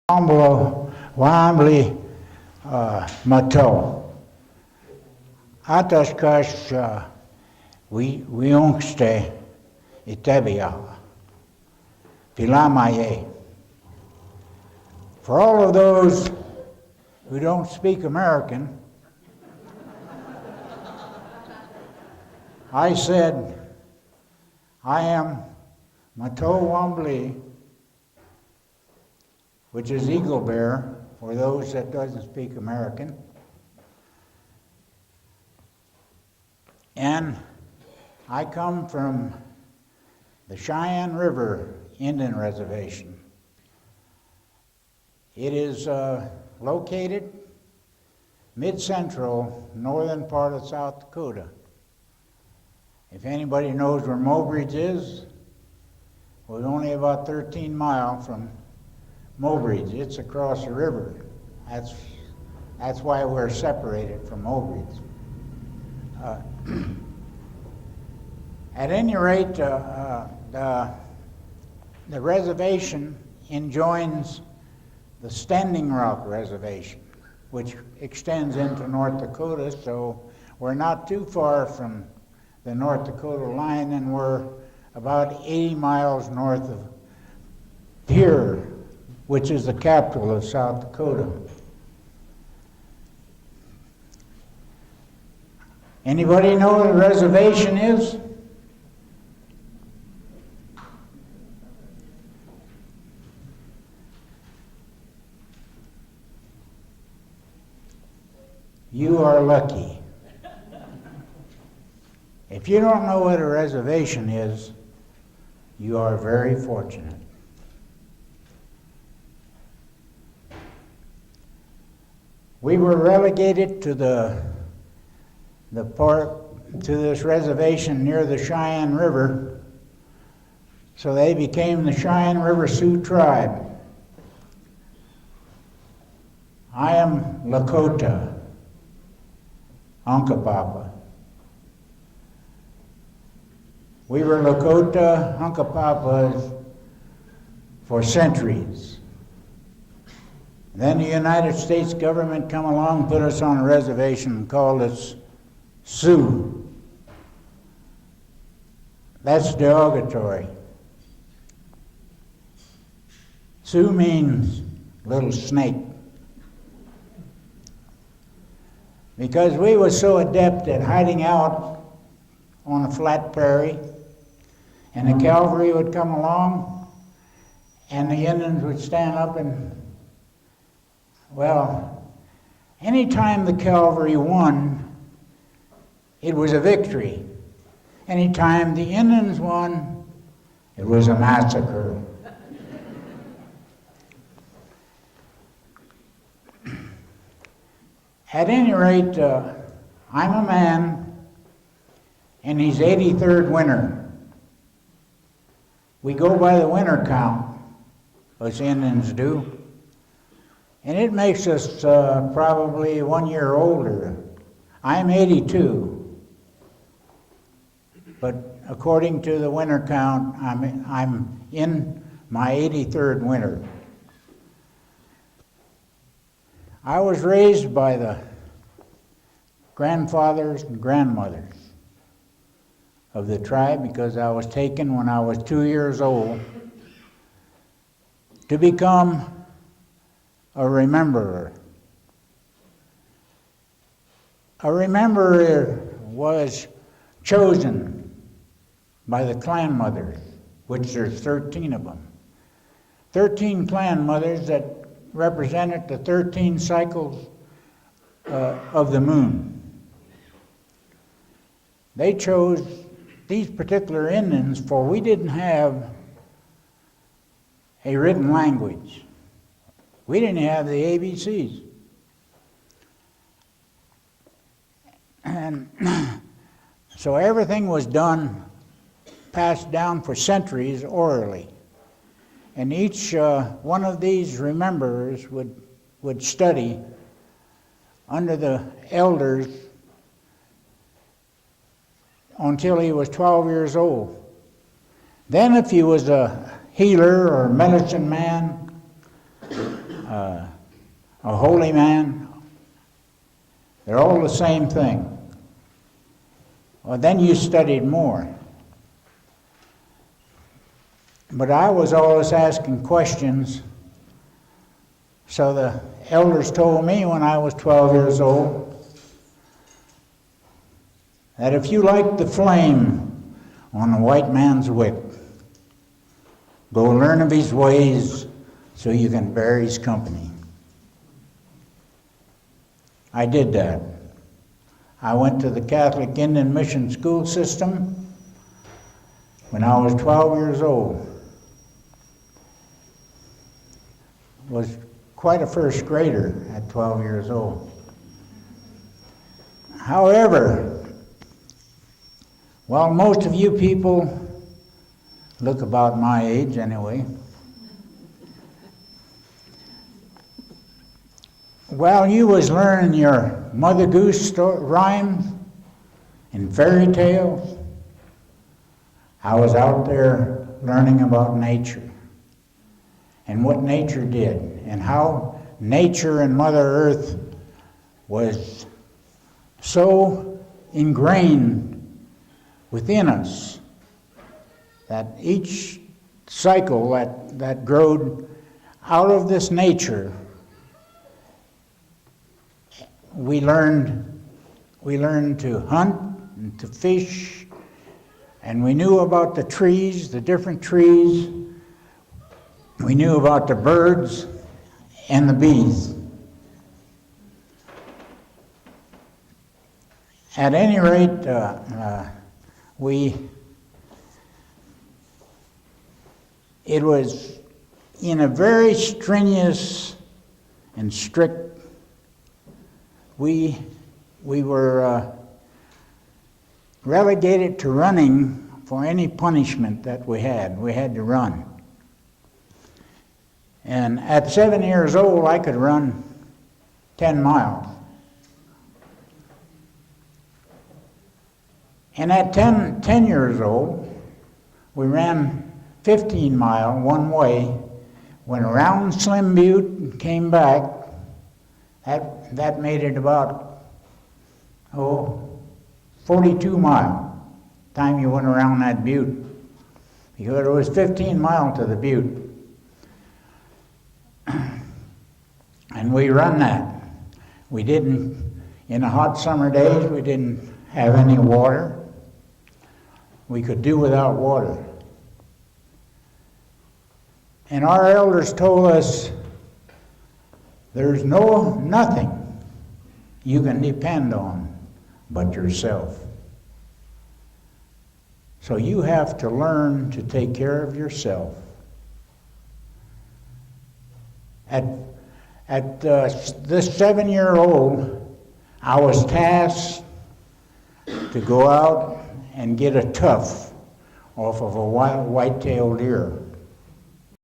Wambly Mato. Ataskash Wiongste Itebia. Pilamaye. For all of those who don't speak American, I said, I am Mato Wambly, which is eagle bear for those that doesn't speak American. And I come from the Cheyenne River Indian Reservation. It is located mid-central, northern part of South Dakota. If anybody knows where Mobridge is, we're only about 13 miles from Mobridge. It's across the river. That's why we're separated from Mobridge. At any rate, the reservation enjoins the Standing Rock Reservation, which extends into North Dakota, so we're not too far from the North Dakota line, and we're about 80 miles north of here, which is the capital of South Dakota. Anybody know what a reservation is? You are lucky. If you don't know what a reservation is, you are very fortunate. We were relegated to this reservation near the Cheyenne River, so they became the Cheyenne River Sioux tribe. I am Lakota, Hunkapappa. We were Lakota Hunkapappas for centuries. Then the United States government come along, put us on a reservation and called us Sioux. That's derogatory. Sioux means little snake. Because we were so adept at hiding out on a flat prairie, and the cavalry would come along, and the Indians would stand up and, well, anytime the cavalry won, it was a victory. Anytime the Indians won, it was a massacre. At any rate, I'm a man in his 83rd winter. We go by the winter count, us Indians do, and it makes us probably 1 year older. I'm 82, but according to the winter count, I'm in my 83rd winter. I was raised by the grandfathers and grandmothers of the tribe because I was taken when I was 2 years old to become a rememberer. A rememberer was chosen by the clan mothers, which there's 13 of them. 13 clan mothers that represented the 13 cycles of the moon. They chose these particular Indians, for we didn't have a written language. We didn't have the ABCs. And so everything was done, passed down for centuries orally. And each one of these rememberers would study under the elders until he was 12 years old. Then if he was a healer or medicine man, a holy man. They're all the same thing. Well, then you studied more. But I was always asking questions. So the elders told me when I was 12 years old that if you like the flame on the white man's wick, go learn of his ways so you can bear his company. I did that. I went to the Catholic Indian Mission School system when I was 12 years old. Was quite a first grader at 12 years old. However, while most of you people look about my age anyway, while you was learning your Mother Goose rhymes and fairy tales, I was out there learning about nature and what nature did and how nature and Mother Earth was so ingrained within us that each cycle that growed out of this nature, we learned to hunt and to fish, and we knew about the trees, the different trees. We knew about the birds and the bees. At any rate, it was in a very strenuous and strict, we were relegated to running for any punishment that we had. We had to run. And at 7 years old, I could run 10 miles. And at 10 years old, we ran 15 miles one way, went around Slim Butte and came back. That made it about, 42 miles, time you went around that butte. Because it was 15 miles to the butte. And we run that. We didn't, in the hot summer days, we didn't have any water. We could do without water. And our elders told us there's nothing you can depend on but yourself. So you have to learn to take care of yourself. At this 7-year-old, I was tasked to go out and get a tuft off of a white-tailed deer.